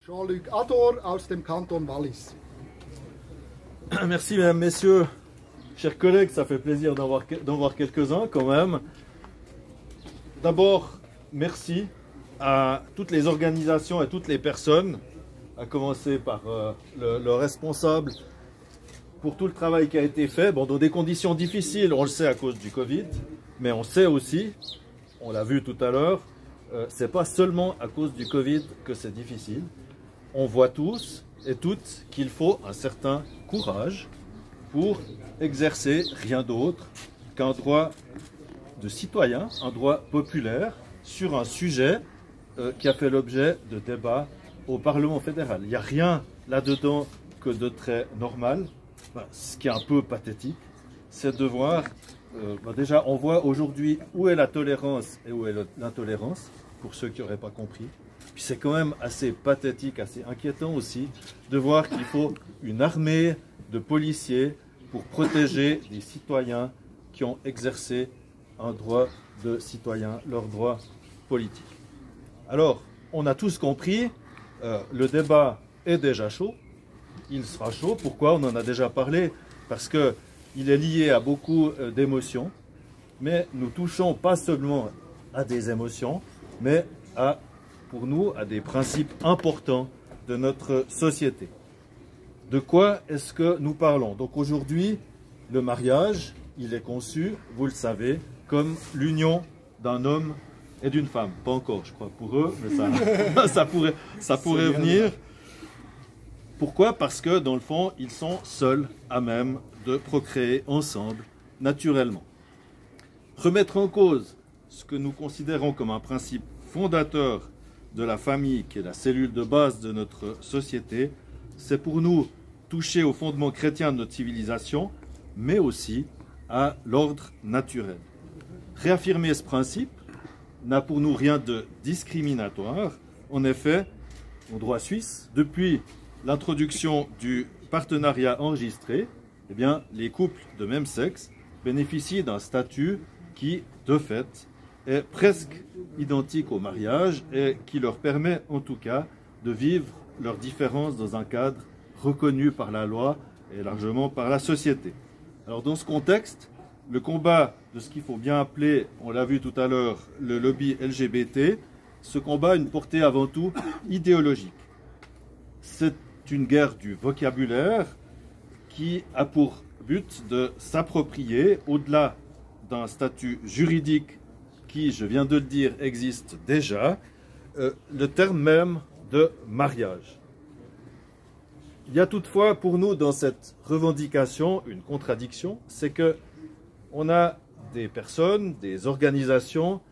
Jean-Luc Ador aus dem Kanton Wallis. Merci mesdames, messieurs, chers collègues, ça fait plaisir d'en voir quelques-uns quand même. D'abord, merci à toutes les organisations et toutes les personnes, à commencer par le responsable pour tout le travail qui a été fait, bon, dans des conditions difficiles, on le sait à cause du Covid, mais on sait aussi, on l'a vu tout à l'heure, c'est pas seulement à cause du Covid que c'est difficile. On voit tous et toutes qu'il faut un certain courage pour exercer rien d'autre qu'un droit de citoyen, un droit populaire sur un sujet qui a fait l'objet de débats au Parlement fédéral. Il n'y a rien là-dedans que de très normal. Ce qui est un peu pathétique, c'est de voir, déjà on voit aujourd'hui où est la tolérance et où est l'intolérance, pour ceux qui n'auraient pas compris. Puis c'est quand même assez pathétique, assez inquiétant aussi, de voir qu'il faut une armée de policiers pour protéger les citoyens qui ont exercé un droit de citoyen, leur droit politique. Alors, on a tous compris, le débat est déjà chaud. Il sera chaud. Pourquoi? On en a déjà parlé. Parce qu'il est lié à beaucoup d'émotions. Mais nous touchons pas seulement à des émotions, mais pour nous, à des principes importants de notre société. De quoi est-ce que nous parlons? Donc aujourd'hui, le mariage, il est conçu, vous le savez, comme l'union d'un homme et d'une femme. Pas encore, je crois, pour eux, mais ça pourrait venir. Pourquoi? Parce que, dans le fond, ils sont seuls à même de procréer ensemble, naturellement. Remettre en cause ce que nous considérons comme un principe fondateur de la famille, qui est la cellule de base de notre société, c'est pour nous toucher aux fondements chrétiens de notre civilisation, mais aussi à l'ordre naturel. Réaffirmer ce principe n'a pour nous rien de discriminatoire. En effet, au droit suisse, depuis l'introduction du partenariat enregistré, eh bien, les couples de même sexe bénéficient d'un statut qui, de fait, est presque identique au mariage et qui leur permet, en tout cas, de vivre leurs différences dans un cadre reconnu par la loi et largement par la société. Alors, dans ce contexte, le combat de ce qu'il faut bien appeler, on l'a vu tout à l'heure, le lobby LGBT, ce combat a une portée avant tout idéologique. C'est une guerre du vocabulaire qui a pour but de s'approprier, au-delà d'un statut juridique qui, je viens de le dire, existe déjà, le terme même de mariage. Il y a toutefois pour nous dans cette revendication une contradiction, c'est que on a des personnes, des organisations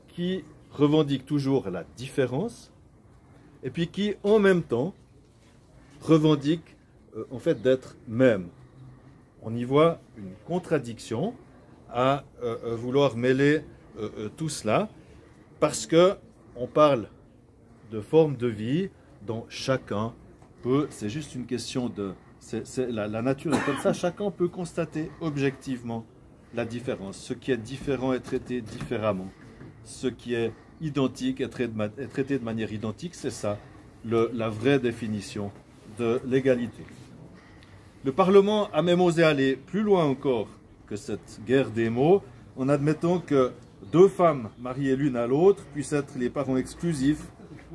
qui revendiquent toujours la différence et puis qui, en même temps, revendiquent en fait d'être mêmes. On y voit une contradiction à vouloir mêler tout cela parce que on parle de forme de vie dont chacun peut, c'est juste une question de, la nature est comme ça, chacun peut constater objectivement la différence. Ce qui est différent est traité différemment. Ce qui est identique est traité de manière identique, c'est ça la vraie définition de l'égalité. Le Parlement a même osé aller plus loin encore que cette guerre des mots en admettant que deux femmes mariées l'une à l'autre puissent être les parents exclusifs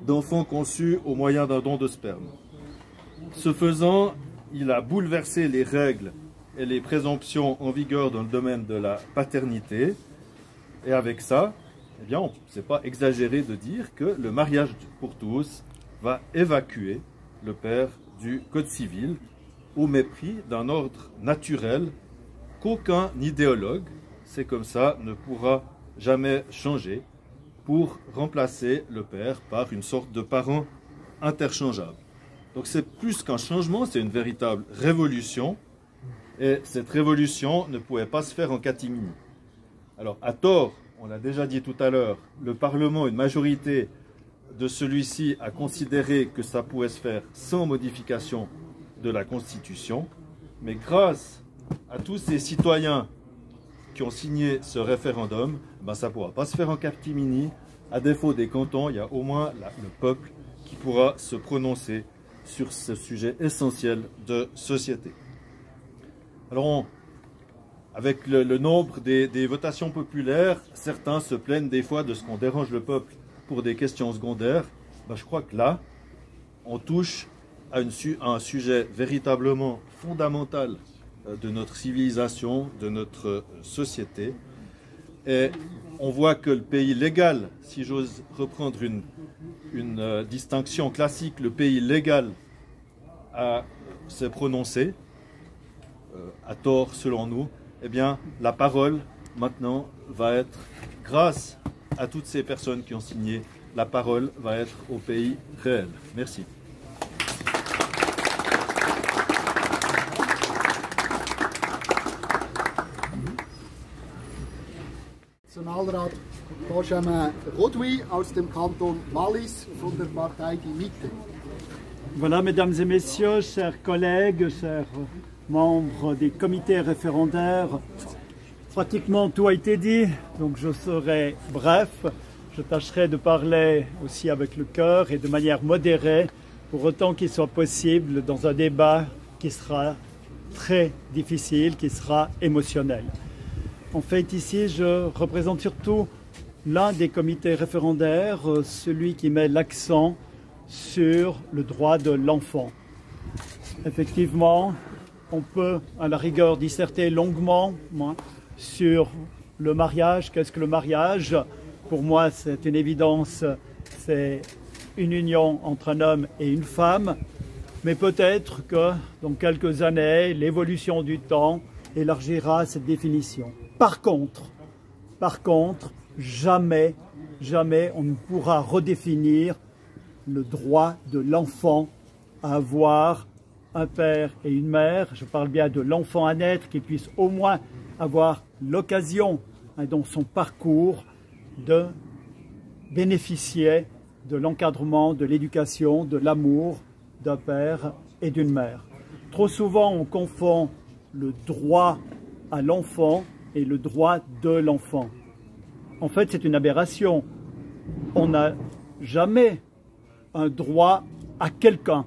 d'enfants conçus au moyen d'un don de sperme. Ce faisant, il a bouleversé les règles et les présomptions en vigueur dans le domaine de la paternité. Et avec ça, eh bien, c'est pas exagéré de dire que le mariage pour tous va évacuer le père du Code civil au mépris d'un ordre naturel qu'aucun idéologue, c'est comme ça, ne pourra jamais changer, pour remplacer le père par une sorte de parent interchangeable. Donc c'est plus qu'un changement, c'est une véritable révolution. Et cette révolution ne pouvait pas se faire en catimini. Alors à tort, on l'a déjà dit tout à l'heure, le Parlement, une majorité de celui-ci a considéré que ça pouvait se faire sans modification de la Constitution. Mais grâce à tous ces citoyens qui ont signé ce référendum, ben ça ne pourra pas se faire en catimini. À défaut des cantons, il y a au moins le peuple qui pourra se prononcer sur ce sujet essentiel de société. Alors, avec le nombre des votations populaires, certains se plaignent des fois de ce qu'on dérange le peuple pour des questions secondaires. Ben, je crois que là, on touche à un sujet véritablement fondamental de notre civilisation, de notre société. Et on voit que le pays légal, si j'ose reprendre une distinction classique, le pays légal s'est prononcé, à tort selon nous. Eh bien, la parole, maintenant, va être, grâce à toutes ces personnes qui ont signé, la parole va être au pays réel. Merci. Nationalrat Benjamin Rodouy aus dem Kanton Wallis von der Partei Die Mitte. Voilà, mesdames et messieurs, chers collègues, chers membres des comités référendaires, pratiquement tout a été dit, donc je serai bref. Je tâcherai de parler aussi avec le cœur et de manière modérée, pour autant qu'il soit possible dans un débat qui sera très difficile, qui sera émotionnel. En fait, ici, je représente surtout l'un des comités référendaires, celui qui met l'accent sur le droit de l'enfant. Effectivement, on peut à la rigueur disserter longuement sur le mariage. Qu'est-ce que le mariage? Pour moi, c'est une évidence, c'est une union entre un homme et une femme. Mais peut-être que dans quelques années, l'évolution du temps élargira cette définition. Par contre, jamais on ne pourra redéfinir le droit de l'enfant à avoir un père et une mère. Je parle bien de l'enfant à naître, qui puisse au moins avoir l'occasion, dans son parcours, de bénéficier de l'encadrement, de l'éducation, de l'amour d'un père et d'une mère. Trop souvent, on confond le droit à l'enfant et le droit de l'enfant. En fait, c'est une aberration. On n'a jamais un droit à quelqu'un.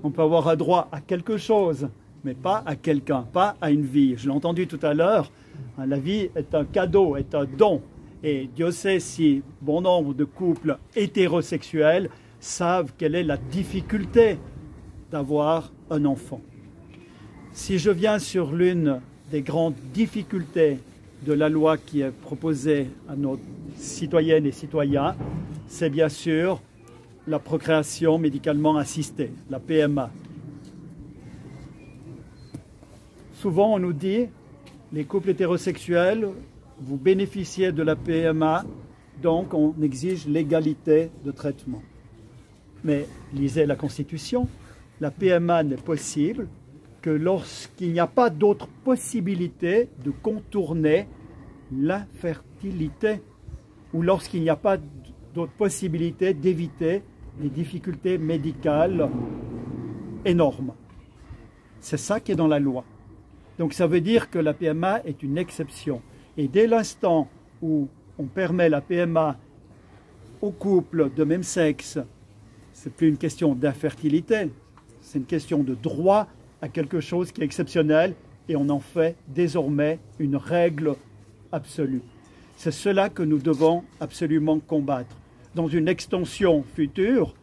On peut avoir un droit à quelque chose, mais pas à quelqu'un, pas à une vie. Je l'ai entendu tout à l'heure, la vie est un cadeau, est un don. Et Dieu sait si bon nombre de couples hétérosexuels savent quelle est la difficulté d'avoir un enfant. Si je viens sur l'une des grandes difficultés de la loi qui est proposée à nos citoyennes et citoyens, c'est bien sûr la procréation médicalement assistée, la PMA. Souvent, on nous dit, les couples hétérosexuels, vous bénéficiez de la PMA, donc on exige l'égalité de traitement. Mais lisez la Constitution, la PMA n'est possible que lorsqu'il n'y a pas d'autre possibilité de contourner l'infertilité ou lorsqu'il n'y a pas d'autre possibilité d'éviter les difficultés médicales énormes. C'est ça qui est dans la loi. Donc ça veut dire que la PMA est une exception. Et dès l'instant où on permet la PMA aux couples de même sexe, ce n'est plus une question d'infertilité, c'est une question de droit à quelque chose qui est exceptionnel et on en fait désormais une règle absolue. C'est cela que nous devons absolument combattre. Dans une extension future,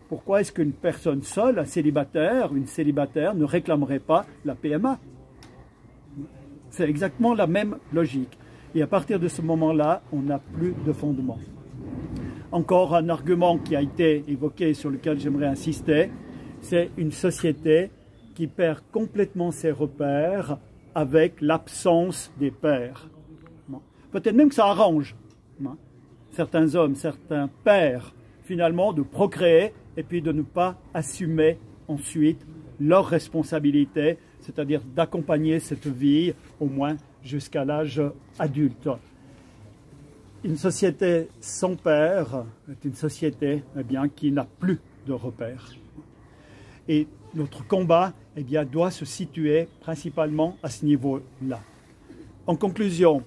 pourquoi est-ce qu'une personne seule, un célibataire, une célibataire ne réclamerait pas la PMA? C'est exactement la même logique. Et à partir de ce moment-là, on n'a plus de fondement. Encore un argument qui a été évoqué, sur lequel j'aimerais insister, c'est une société qui perd complètement ses repères avec l'absence des pères. Peut-être même que ça arrange. certains hommes, certains pères, finalement, de procréer et puis de ne pas assumer ensuite leur responsabilité, c'est-à-dire d'accompagner cette vie au moins jusqu'à l'âge adulte. Une société sans père est une société qui n'a plus de repères. Et notre combat doit se situer principalement à ce niveau-là. En conclusion,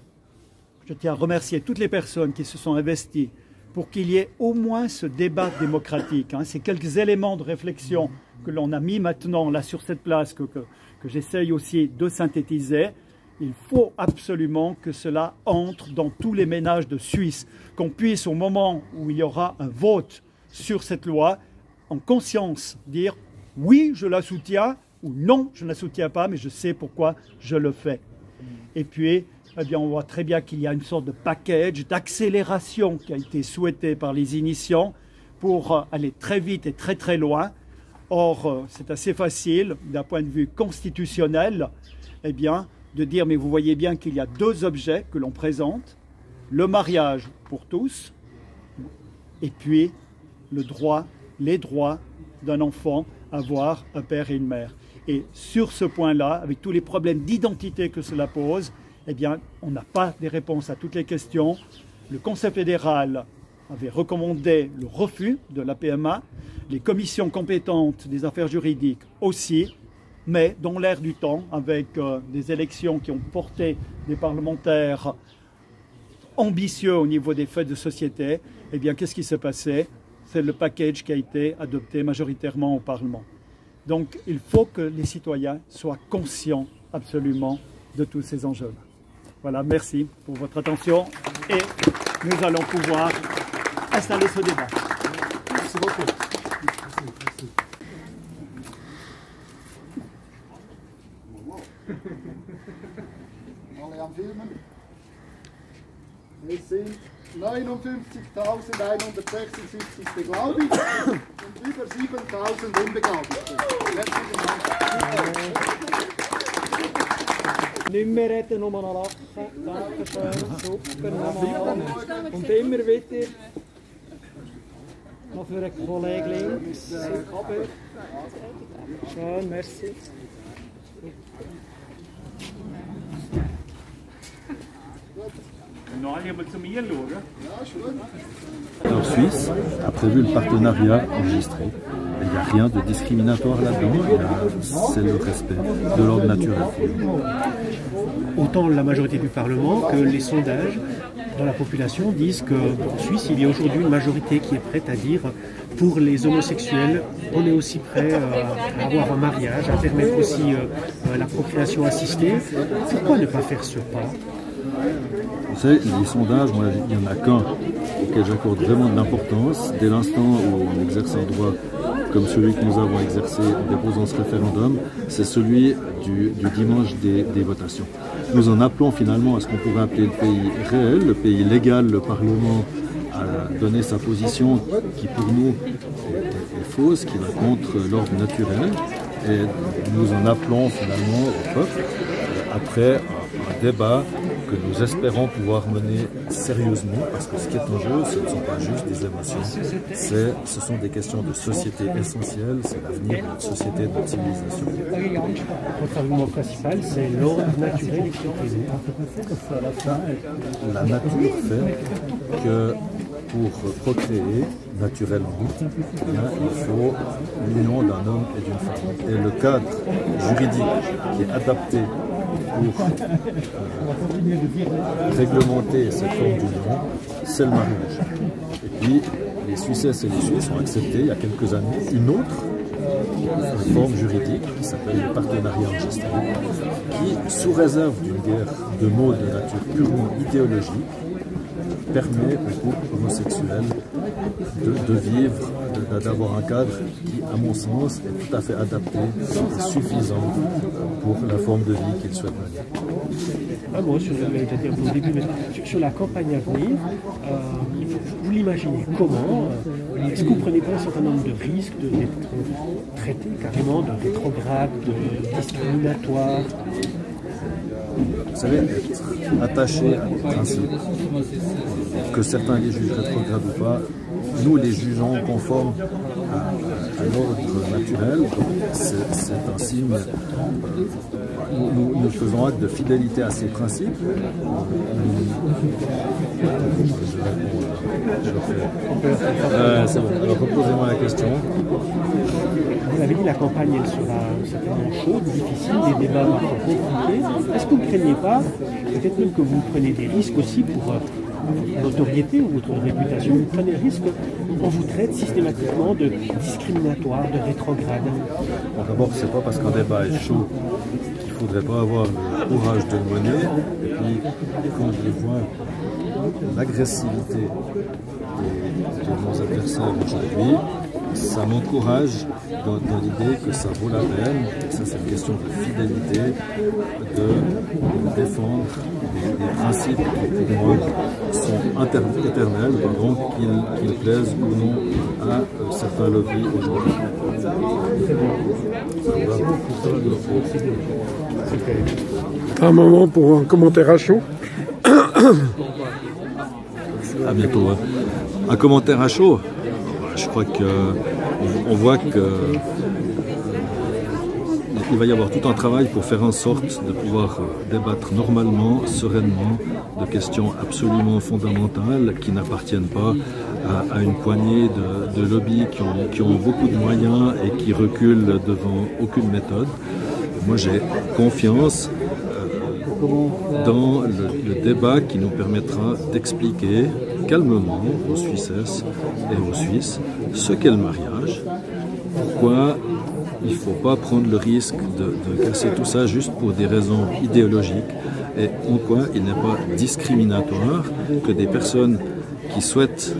je tiens à remercier toutes les personnes qui se sont investies pour qu'il y ait au moins ce débat démocratique. Ces quelques éléments de réflexion que l'on a mis maintenant là sur cette place, que j'essaye aussi de synthétiser. Il faut absolument que cela entre dans tous les ménages de Suisse, qu'on puisse, au moment où il y aura un vote sur cette loi, en conscience dire « oui, je la soutiens » ou « non, je ne la soutiens pas, mais je sais pourquoi je le fais ». Et puis, on voit très bien qu'il y a une sorte de package d'accélération qui a été souhaité par les initiants pour aller très vite et très très loin. Or, c'est assez facile, d'un point de vue constitutionnel, de dire, mais vous voyez bien qu'il y a deux objets que l'on présente, le mariage pour tous, et puis les droits d'un enfant à avoir un père et une mère. Et sur ce point-là, avec tous les problèmes d'identité que cela pose, on n'a pas des réponses à toutes les questions. Le Conseil fédéral avait recommandé le refus de la PMA, les commissions compétentes des affaires juridiques aussi, mais dans l'air du temps, avec des élections qui ont porté des parlementaires ambitieux au niveau des faits de société, qu'est-ce qui s'est passé? C'est le package qui a été adopté majoritairement au Parlement. Donc, il faut que les citoyens soient conscients absolument de tous ces enjeux-là. Voilà, merci pour votre attention et nous allons pouvoir installer ce débat. Merci beaucoup. Alle am Filmen. Es sind 59.176 Beglaubigte und über 7.000 Unbeglaubigte. Herzlichen Dank. Nicht mehr reden, nur noch lachen. Dankeschön, super nochmal. Und immer wieder noch für einen Kollegen links. Schön, merci. En Suisse a prévu le partenariat enregistré. Il n'y a rien de discriminatoire là-dedans, c'est le respect de l'ordre naturel. Autant la majorité du Parlement que les sondages dans la population disent qu'en Suisse, il y a aujourd'hui une majorité qui est prête à dire pour les homosexuels, on est aussi prêt à avoir un mariage, à permettre aussi la procréation assistée. Pourquoi ne pas faire ce pas? Vous savez, les sondages, moi, il n'y en a qu'un auquel j'accorde vraiment de l'importance. Dès l'instant où on exerce un droit comme celui que nous avons exercé en déposant ce référendum, c'est celui du dimanche des votations. Nous en appelons finalement à ce qu'on pourrait appeler le pays réel, le pays légal. Le Parlement a donné sa position qui pour nous est fausse, qui va contre l'ordre naturel. Et nous en appelons finalement au peuple après un débat que nous espérons pouvoir mener sérieusement, parce que ce qui est en jeu, ce ne sont pas juste des émotions, ce sont des questions de société essentielles, c'est l'avenir de notre société, de notre civilisation. Votre argument principal, c'est l'ordre naturel qui est présent. La nature fait que pour procréer naturellement, il faut l'union d'un homme et d'une femme. Et le cadre juridique qui est adapté pour réglementer cette forme d'union, c'est le mariage. Et puis, les Suissesses et les Suisses ont accepté, il y a quelques années, une autre forme juridique qui s'appelle le partenariat enregistré, qui, sous réserve d'une guerre de mots de nature purement idéologique, permet aux couples homosexuels de vivre, d'avoir un cadre qui, à mon sens, est tout à fait adapté et suffisant pour la forme de vie qu'ils souhaitent mener. Un mot sur, au début, sur la campagne à venir, vous l'imaginez comment? Est-ce que vous prenez pas un certain nombre de risques d'être traité carrément de rétrograde, de discriminatoire? vous savez, être attaché à des principes, que certains les jugent rétrogrades ou pas, nous les jugeons conformes à l'ordre naturel. C'est un signe, nous faisons acte de fidélité à ces principes. C'est bon, alors reposez-moi la question. Vous avez dit que la campagne elle sera certainement chaude, difficile, des débats parfois compliqués. Est-ce que vous ne craignez pas, peut-être même que vous prenez des risques aussi pour notoriété ou votre réputation, vous prenez des risques qu'on vous traite systématiquement de discriminatoire, de rétrograde? Bon, d'abord, c'est pas parce qu'un débat est chaud qu'il ne faudrait pas avoir le courage de le mener. Et puis, quand je vois l'agressivité de nos adversaires aujourd'hui, ça m'encourage dans l'idée que ça vaut la peine, et ça c'est une question de fidélité, de défendre des principes qui pour moi sont éternels, donc qu'ils plaisent ou non à certains lobbies aujourd'hui. Un moment pour un commentaire à chaud. À bientôt. Un commentaire à chaud. Je crois qu'on voit qu'il va y avoir tout un travail pour faire en sorte de pouvoir débattre normalement, sereinement, de questions absolument fondamentales qui n'appartiennent pas à une poignée de lobbies qui ont beaucoup de moyens et qui reculent devant aucune méthode. Moi, j'ai confiance dans le débat qui nous permettra d'expliquer calmement aux Suissesses et aux Suisses ce qu'est le mariage, pourquoi il ne faut pas prendre le risque de casser tout ça juste pour des raisons idéologiques et en quoi il n'est pas discriminatoire que des personnes qui souhaitent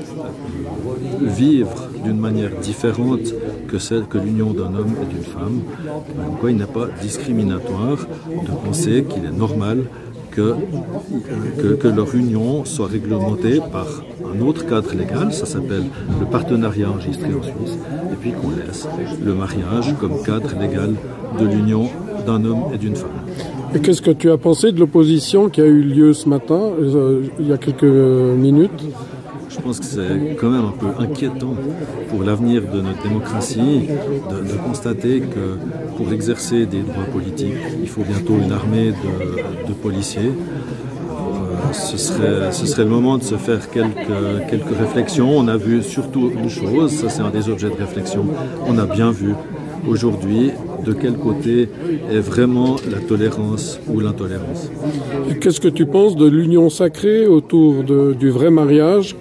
vivre d'une manière différente que celle que l'union d'un homme et d'une femme, en quoi il n'est pas discriminatoire de penser qu'il est normal que leur union soit réglementée par un autre cadre légal, ça s'appelle le partenariat enregistré en Suisse, et puis qu'on laisse le mariage comme cadre légal de l'union d'un homme et d'une femme. Et qu'est-ce que tu as pensé de l'opposition qui a eu lieu ce matin, il y a quelques minutes? Je pense que c'est quand même un peu inquiétant pour l'avenir de notre démocratie de constater que pour exercer des droits politiques, il faut bientôt une armée de policiers. Ce serait le moment de se faire quelques réflexions. On a vu surtout une chose, ça c'est un des objets de réflexion, on a bien vu aujourd'hui de quel côté est vraiment la tolérance ou l'intolérance. Qu'est-ce que tu penses de l'union sacrée autour du vrai mariage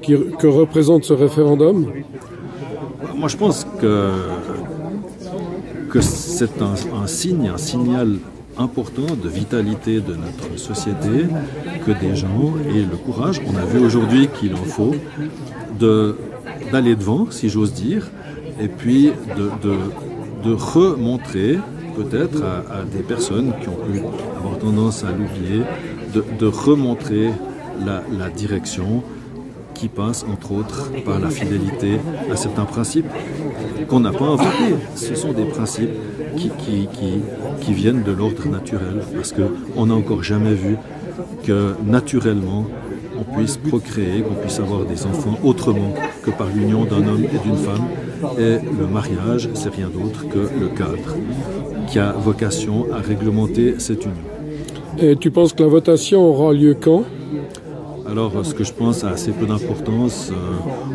que représente ce référendum? Moi je pense que c'est un signal important de vitalité de notre société que des gens aient le courage. On a vu aujourd'hui qu'il en faut d'aller devant, si j'ose dire, et puis de remontrer peut-être à des personnes qui ont pu avoir tendance à l'oublier, de remontrer la direction qui passe entre autres par la fidélité à certains principes qu'on n'a pas inventés. Ce sont des principes qui viennent de l'ordre naturel, parce qu'on n'a encore jamais vu que naturellement on puisse procréer, qu'on puisse avoir des enfants autrement que par l'union d'un homme et d'une femme. Et le mariage, c'est rien d'autre que le cadre qui a vocation à réglementer cette union. Et tu penses que la votation aura lieu quand? Alors, ce que je pense a assez peu d'importance.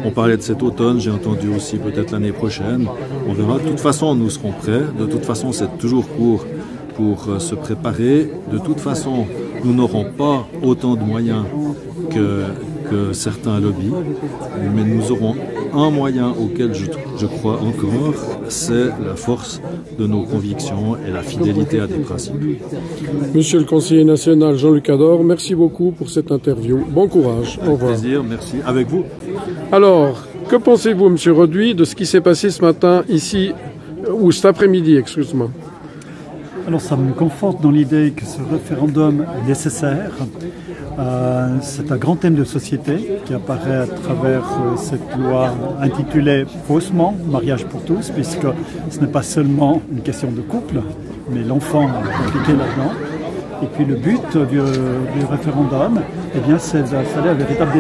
On parlait de cet automne, j'ai entendu aussi peut-être l'année prochaine. On verra. De toute façon, nous serons prêts. De toute façon, c'est toujours court pour se préparer. De toute façon, nous n'aurons pas autant de moyens que certains lobbies, mais nous aurons un moyen auquel je crois encore, c'est la force de nos convictions et la fidélité à des principes. Monsieur le conseiller national Jean-Luc Ador, merci beaucoup pour cette interview. Bon courage. Avec au revoir. plaisir, merci. Avec vous. Alors, que pensez-vous, monsieur Roduit, de ce qui s'est passé ce matin ici, ou cet après-midi, excuse-moi? Alors ça me conforte dans l'idée que ce référendum est nécessaire. C'est un grand thème de société qui apparaît à travers cette loi intitulée faussement « Mariage pour tous », puisque ce n'est pas seulement une question de couple, mais l'enfant est impliqué là-dedans. Et puis le but du référendum, eh bien, c'est d'installer un véritable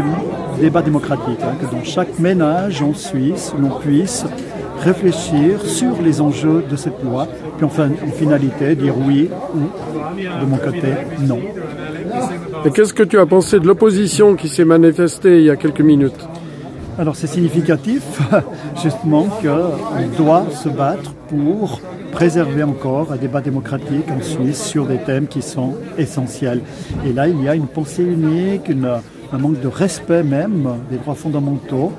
débat démocratique, hein, que dans chaque ménage en Suisse, l'on puisse réfléchir sur les enjeux de cette loi, puis enfin, en finalité, dire oui ou, de mon côté, non. Et qu'est-ce que tu as pensé de l'opposition qui s'est manifestée il y a quelques minutes? Alors c'est significatif, justement, qu'on doit se battre pour préserver encore un débat démocratique en Suisse sur des thèmes qui sont essentiels. Et là, il y a une pensée unique, un manque de respect même des droits fondamentaux,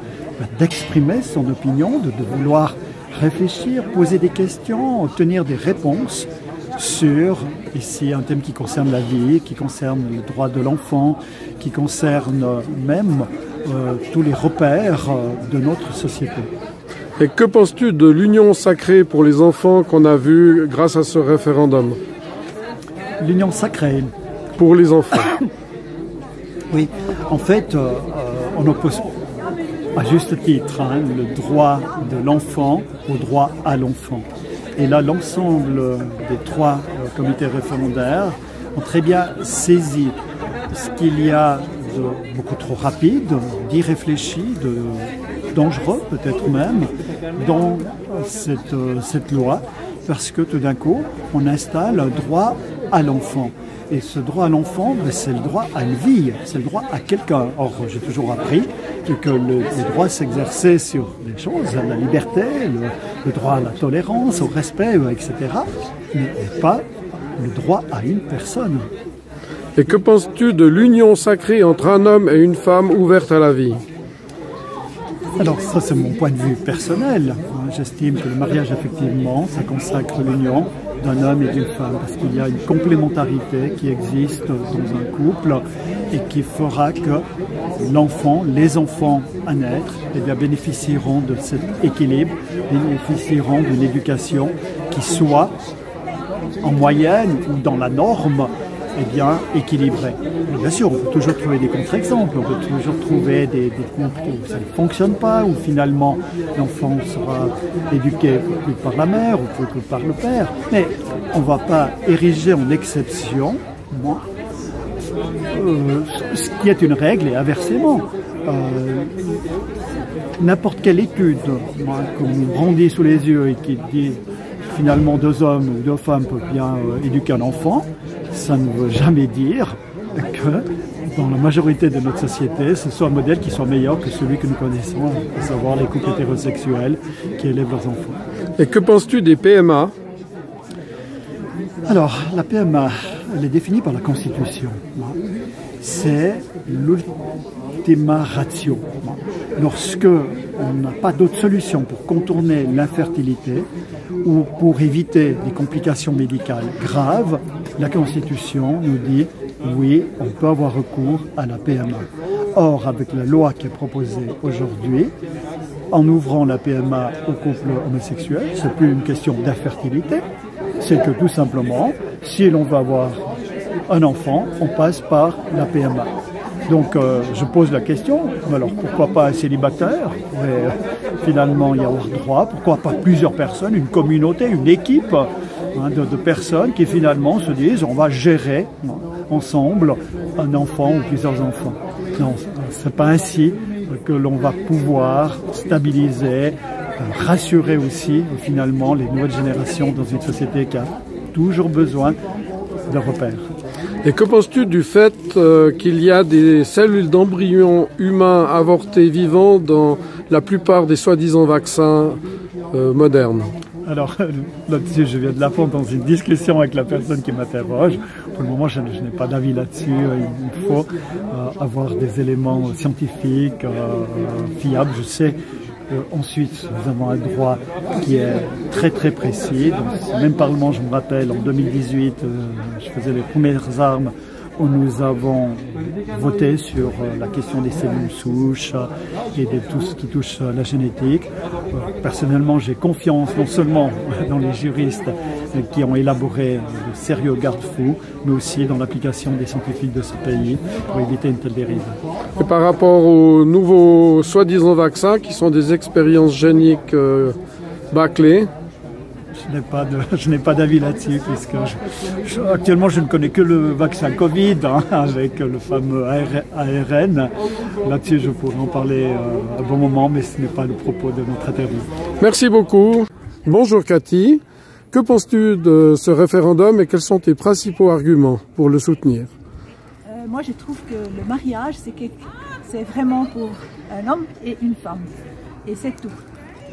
d'exprimer son opinion, de vouloir réfléchir, poser des questions, obtenir des réponses sur, ici, un thème qui concerne la vie, qui concerne le droit de l'enfant, qui concerne même tous les repères de notre société. Et que penses-tu de l'union sacrée pour les enfants qu'on a vue grâce à ce référendum? L'union sacrée. Pour les enfants. Oui, en fait, on oppose à juste titre le droit de l'enfant au droit à l'enfant. Et là, l'ensemble des trois comités référendaires ont très bien saisi ce qu'il y a de beaucoup trop rapide, d'irréfléchi, de dangereux peut-être même, dans cette loi, parce que tout d'un coup, on installe un droit à l'enfant. Et ce droit à l'enfant, c'est le droit à une vie, c'est le droit à quelqu'un. Or, j'ai toujours appris que les droits s'exerçaient sur des choses, la liberté, le droit à la tolérance, au respect, etc., mais pas le droit à une personne. Et que penses-tu de l'union sacrée entre un homme et une femme ouverte à la vie? Alors ça, c'est mon point de vue personnel. J'estime que le mariage, effectivement, ça consacre l'union d'un homme et d'une femme, parce qu'il y a une complémentarité qui existe dans un couple et qui fera que l'enfant, les enfants à naître, eh bien, bénéficieront de cet équilibre, bénéficieront d'une éducation qui soit en moyenne ou dans la norme, eh bien, équilibrée. Mais bien sûr, on peut toujours trouver des contre-exemples, on peut toujours trouver des couples où ça ne fonctionne pas, où finalement l'enfant sera éduqué plus par la mère ou plus que par le père. Mais on ne va pas ériger en exception ce qui est une règle et inversement. N'importe quelle étude qu'on nous brandit sous les yeux et qui dit finalement 2 hommes ou 2 femmes peuvent bien éduquer un enfant, ça ne veut jamais dire que dans la majorité de notre société, ce soit un modèle qui soit meilleur que celui que nous connaissons, à savoir les couples hétérosexuels qui élèvent leurs enfants. Et que penses-tu des PMA? Alors, la PMA, elle est définie par la Constitution. C'est l'ultima ratio. Lorsque on n'a pas d'autre solution pour contourner l'infertilité ou pour éviter des complications médicales graves, la Constitution nous dit oui, on peut avoir recours à la PMA. Or, avec la loi qui est proposée aujourd'hui, en ouvrant la PMA aux couples homosexuels, c'est plus une question d'infertilité, c'est que tout simplement, si l'on veut avoir un enfant, on passe par la PMA. Donc je pose la question, alors pourquoi pas un célibataire pourrait finalement y avoir droit, pourquoi pas plusieurs personnes, une communauté, une équipe de personnes qui finalement se disent on va gérer ensemble un enfant ou plusieurs enfants. Non, c'est pas ainsi que l'on va pouvoir stabiliser, rassurer aussi finalement les nouvelles générations dans une société qui a toujours besoin de repères. Et que penses-tu du fait qu'il y a des cellules d'embryons humains avortés vivants dans la plupart des soi-disant vaccins modernes? Alors là-dessus, je viens de l'apprendre dans une discussion avec la personne qui m'interroge. Pour le moment, je n'ai pas d'avis là-dessus. Il faut avoir des éléments scientifiques fiables. Je sais En Suisse, nous avons un droit qui est très très précis. Dans ce même Parlement, je me rappelle, en 2018, je faisais les premières armes où nous avons voté sur la question des cellules souches et de tout ce qui touche la génétique. Personnellement, j'ai confiance non seulement dans les juristes qui ont élaboré de sérieux garde-fous, mais aussi dans l'application des scientifiques de ce pays pour éviter une telle dérive. Et par rapport aux nouveaux soi-disant vaccins qui sont des expériences géniques bâclées, je n'ai pas d'avis là-dessus, puisque actuellement je ne connais que le vaccin Covid, hein, avec le fameux ARN. Là-dessus je pourrais en parler à un bon moment, mais ce n'est pas le propos de notre interview. Merci beaucoup. Bonjour Cathy. Que penses-tu de ce référendum et quels sont tes principaux arguments pour le soutenir? Moi je trouve que le mariage c'est vraiment pour un homme et une femme. Et c'est tout.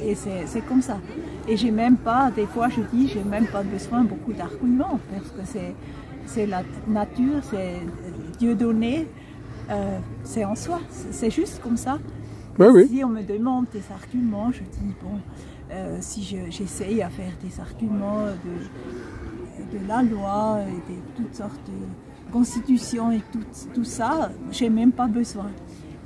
Et c'est comme ça. Et j'ai même pas, des fois je dis, j'ai même pas besoin de beaucoup d'arguments, parce que c'est la nature, c'est Dieu donné, c'est en soi, c'est juste comme ça. Ben oui. Si on me demande des arguments, je dis, bon, si j'essaye à faire des arguments de la loi, et de toutes sortes de constitutions et tout ça, j'ai même pas besoin.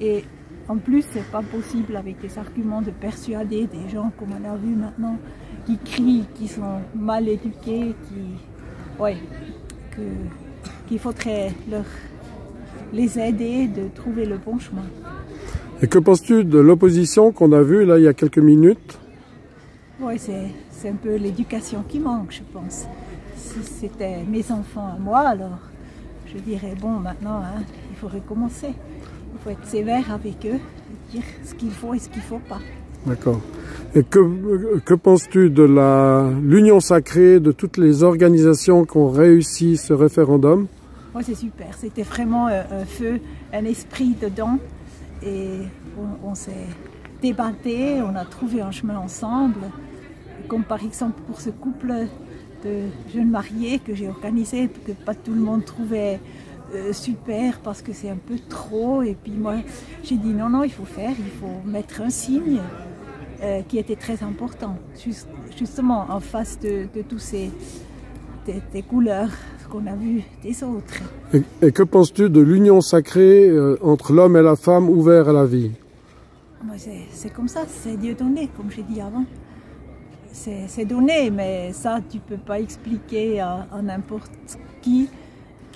Et en plus, c'est pas possible avec des arguments de persuader des gens, comme on a vu maintenant, qui crient, qui sont mal éduqués, qu'il faudrait les aider de trouver le bon chemin. Et que penses-tu de l'opposition qu'on a vue là il y a quelques minutes? Oui, c'est un peu l'éducation qui manque, je pense. Si c'était mes enfants à moi, alors je dirais, bon, maintenant, hein, il faut recommencer. Il faut être sévère avec eux, dire ce qu'il faut et ce qu'il ne faut pas. D'accord. Et que penses-tu de l'union sacrée de toutes les organisations qui ont réussi ce référendum? Moi, c'est super. C'était vraiment un feu, un esprit dedans. Et on s'est débatté, on a trouvé un chemin ensemble. Comme par exemple pour ce couple de jeunes mariés que j'ai organisé, que pas tout le monde trouvait super parce que c'est un peu trop. Et puis moi, j'ai dit non, il faut mettre un signe qui était très important, justement en face de tous des couleurs qu'on a vues des autres. Et que penses-tu de l'union sacrée entre l'homme et la femme ouvert à la vie? C'est comme ça, c'est Dieu donné, comme j'ai dit avant. C'est donné, mais ça, tu ne peux pas expliquer à n'importe qui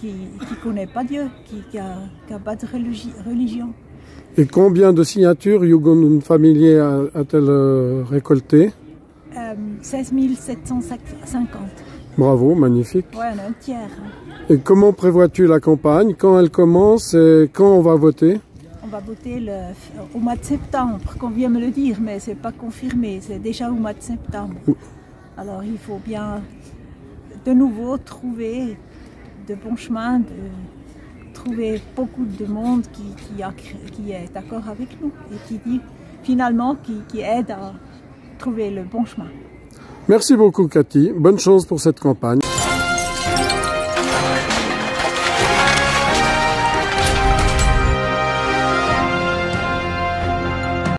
ne connaît pas Dieu, qui n'a pas de religion. Et combien de signatures Jugendfamilie a-t-elle récolté? 16 750. Bravo, magnifique. Ouais, on a un tiers. Et comment prévois-tu la campagne? Quand elle commence et quand on va voter? On va voter au mois de septembre, qu'on vient me le dire, mais ce n'est pas confirmé, c'est déjà au mois de septembre. Alors il faut bien de nouveau trouver de bons chemins, trouver beaucoup de monde qui est d'accord avec nous et qui dit finalement qui aide à trouver le bon chemin. Merci beaucoup Cathy, bonne chance pour cette campagne.